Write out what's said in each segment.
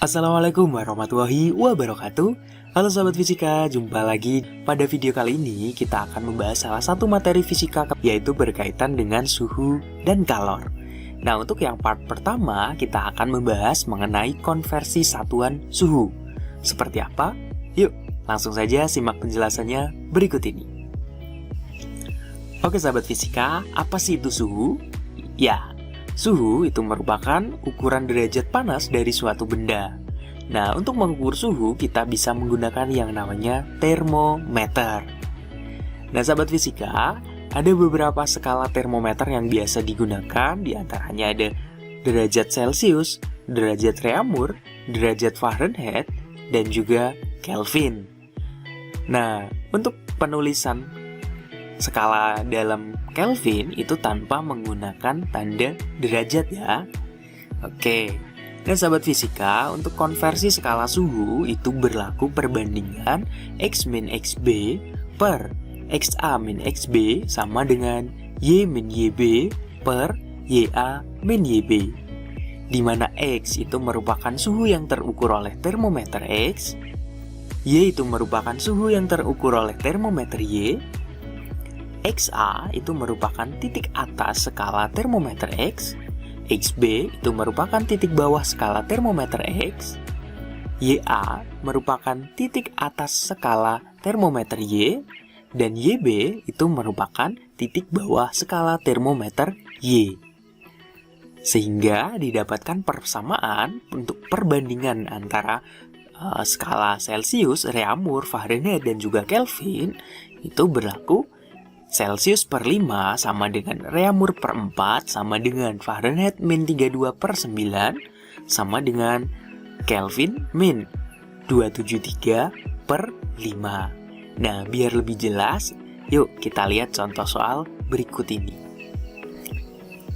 Assalamualaikum warahmatullahi wabarakatuh. Halo sahabat fisika, jumpa lagi. Pada video kali ini kita akan membahas salah satu materi fisika, yaitu berkaitan dengan suhu dan kalor. Nah, untuk yang part pertama kita akan membahas mengenai konversi satuan suhu. Seperti apa? Yuk, langsung saja simak penjelasannya berikut ini. Oke sahabat fisika, apa sih itu suhu? Ya, suhu itu merupakan ukuran derajat panas dari suatu benda. Nah, untuk mengukur suhu, kita bisa menggunakan yang namanya termometer. Nah, sahabat fisika, ada beberapa skala termometer yang biasa digunakan. Di antaranya ada derajat Celcius, derajat Reaumur, derajat Fahrenheit, dan juga Kelvin. Nah, untuk penulisan skala dalam Kelvin itu tanpa menggunakan tanda derajat ya. Oke. Nah sahabat fisika, untuk konversi skala suhu itu berlaku perbandingan X min XB per XA min XB sama dengan Y min YB per YA min YB, di mana X itu merupakan suhu yang terukur oleh termometer X, Y itu merupakan suhu yang terukur oleh termometer Y, XA itu merupakan titik atas skala termometer X, XB itu merupakan titik bawah skala termometer X, YA merupakan titik atas skala termometer Y, dan YB itu merupakan titik bawah skala termometer Y. Sehingga didapatkan persamaan untuk perbandingan antara skala Celcius, Reaumur, Fahrenheit, dan juga Kelvin itu berlaku Celcius per 5 sama dengan Reaumur per 4 sama dengan Fahrenheit min 32 per 9 sama dengan Kelvin min 273 per 5. Nah, biar lebih jelas, yuk kita lihat contoh soal berikut ini.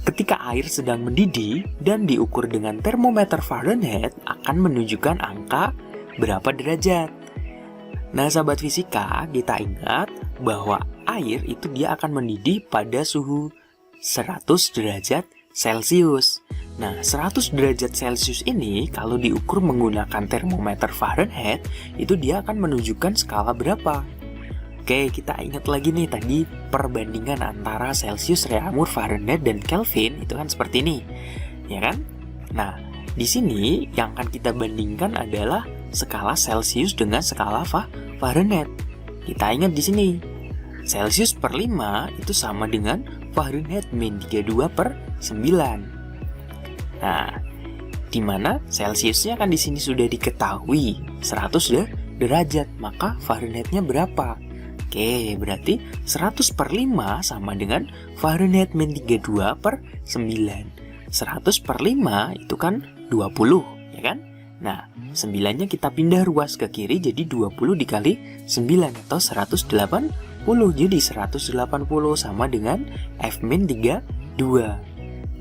Ketika air sedang mendidih dan diukur dengan termometer Fahrenheit akan menunjukkan angka berapa derajat. Nah, sahabat fisika, kita ingat bahwa air itu dia akan mendidih pada suhu 100 derajat Celcius. Nah, 100 derajat Celcius ini kalau diukur menggunakan termometer Fahrenheit, itu dia akan menunjukkan skala berapa. Oke, kita ingat lagi nih tadi perbandingan antara Celcius, Reaumur, Fahrenheit, dan Kelvin itu kan seperti ini, ya kan? Nah, di sini yang akan kita bandingkan adalah skala Celcius dengan skala Fahrenheit. Kita ingat di sini, Celcius per 5 itu sama dengan Fahrenheit min 32 per 9. Nah, di mana Celciusnya kan di sini sudah diketahui 100 derajat, maka Fahrenheitnya berapa? Oke, berarti 100 per 5 sama dengan Fahrenheit min 32 per 9. 100 per 5 itu kan 20, ya kan? Nah, 9-nya kita pindah ruas ke kiri jadi 20 dikali 9 atau 180. Jadi 180 sama dengan F min 32.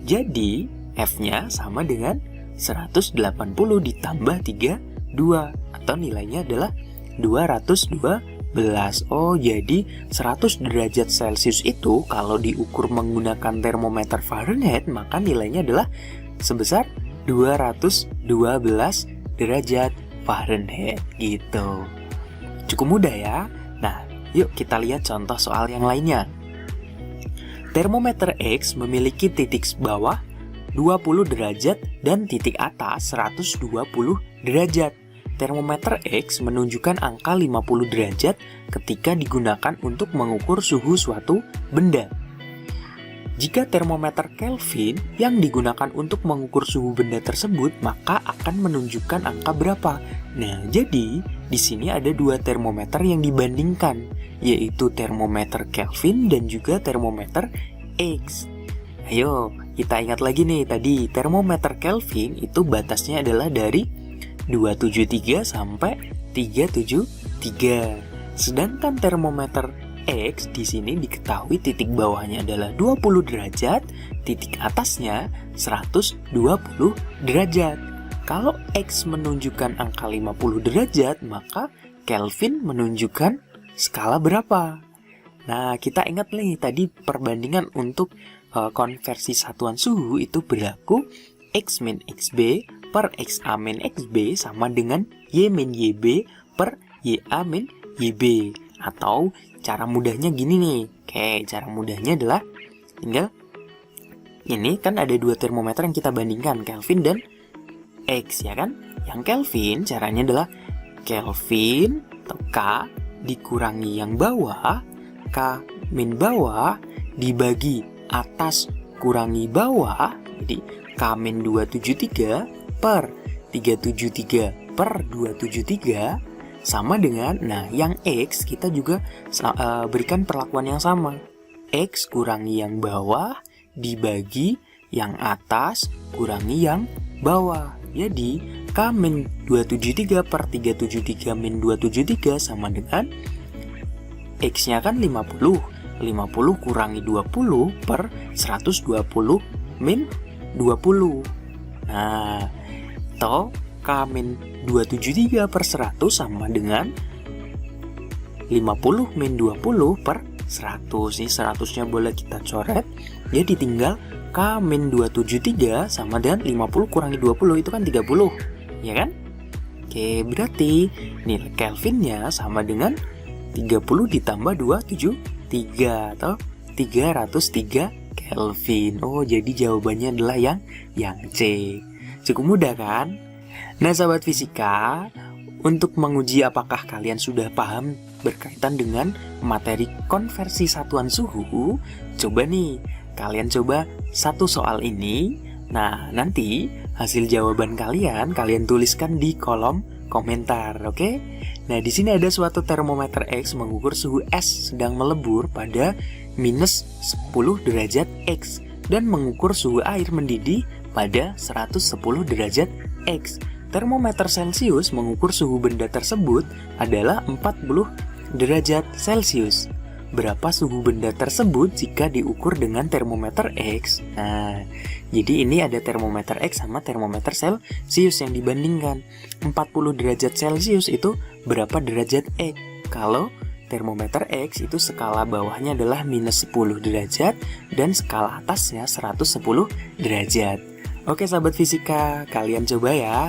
Jadi F-nya sama dengan 180 ditambah 32 atau nilainya adalah 212. Oh, jadi 100 derajat Celcius itu kalau diukur menggunakan termometer Fahrenheit maka nilainya adalah sebesar 212 derajat Fahrenheit gitu. Cukup mudah ya. Nah, yuk kita lihat contoh soal yang lainnya. Termometer X memiliki titik bawah 20 derajat dan titik atas 120 derajat. Termometer X menunjukkan angka 50 derajat ketika digunakan untuk mengukur suhu suatu benda. Jika termometer Kelvin yang digunakan untuk mengukur suhu benda tersebut, maka akan menunjukkan angka berapa? Nah, jadi di sini ada dua termometer yang dibandingkan, yaitu termometer Kelvin dan juga termometer X. Ayo, kita ingat lagi nih tadi, termometer Kelvin itu batasnya adalah dari 273 sampai 373. Sedangkan termometer X di sini diketahui titik bawahnya adalah 20 derajat, titik atasnya 120 derajat. Kalau X menunjukkan angka 50 derajat, maka Kelvin menunjukkan skala berapa? Nah, kita ingat nih tadi perbandingan untuk konversi satuan suhu itu berlaku X min XB per XA min XB sama dengan Y min YB per YA min YB. Atau cara mudahnya gini nih. Oke, cara mudahnya adalah tinggal ini kan ada dua termometer yang kita bandingkan, Kelvin dan X ya kan. Yang Kelvin caranya adalah Kelvin atau K dikurangi yang bawah, K min bawah dibagi atas kurangi bawah. Jadi K min 273 per 373 per 273 sama dengan, nah yang X kita juga berikan perlakuan yang sama. X kurangi yang bawah dibagi yang atas kurangi yang bawah. Jadi K min 273 per 373 min 273 sama dengan X nya kan 50 kurangi 20 per 120 min 20. Nah, toh K min 273 per 100 sama dengan 50 min 20 per 100. Ini 100 nya boleh kita coret. Jadi tinggal K min 273 sama dengan 50 kurangi 20 itu kan 30. Ya kan? Oke, berarti nilai Kelvinnya sama dengan 30 ditambah 273 atau 303 Kelvin. Oh, jadi jawabannya adalah yang C. Cukup mudah kan? Nah, sahabat fisika, untuk menguji apakah kalian sudah paham berkaitan dengan materi konversi satuan suhu, coba nih, kalian coba satu soal ini. Nah, nanti hasil jawaban kalian tuliskan di kolom komentar, oke? Nah, di sini ada suatu termometer X mengukur suhu S sedang melebur pada minus 10 derajat X dan mengukur suhu air mendidih pada 110 derajat X. Termometer Celcius mengukur suhu benda tersebut adalah 40 derajat Celcius. Berapa suhu benda tersebut jika diukur dengan termometer X? Nah, jadi ini ada termometer X sama termometer Celcius yang dibandingkan. 40 derajat Celcius itu berapa derajat X? Kalau termometer X itu skala bawahnya adalah minus 10 derajat dan skala atasnya 110 derajat. Oke sahabat fisika, kalian coba ya.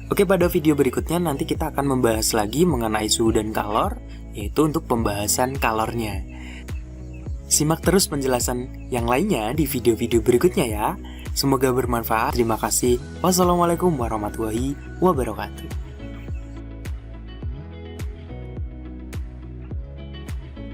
Oke, pada video berikutnya nanti kita akan membahas lagi mengenai suhu dan kalor, yaitu untuk pembahasan kalornya. Simak terus penjelasan yang lainnya di video-video berikutnya ya. Semoga bermanfaat. Terima kasih. Wassalamualaikum warahmatullahi wabarakatuh.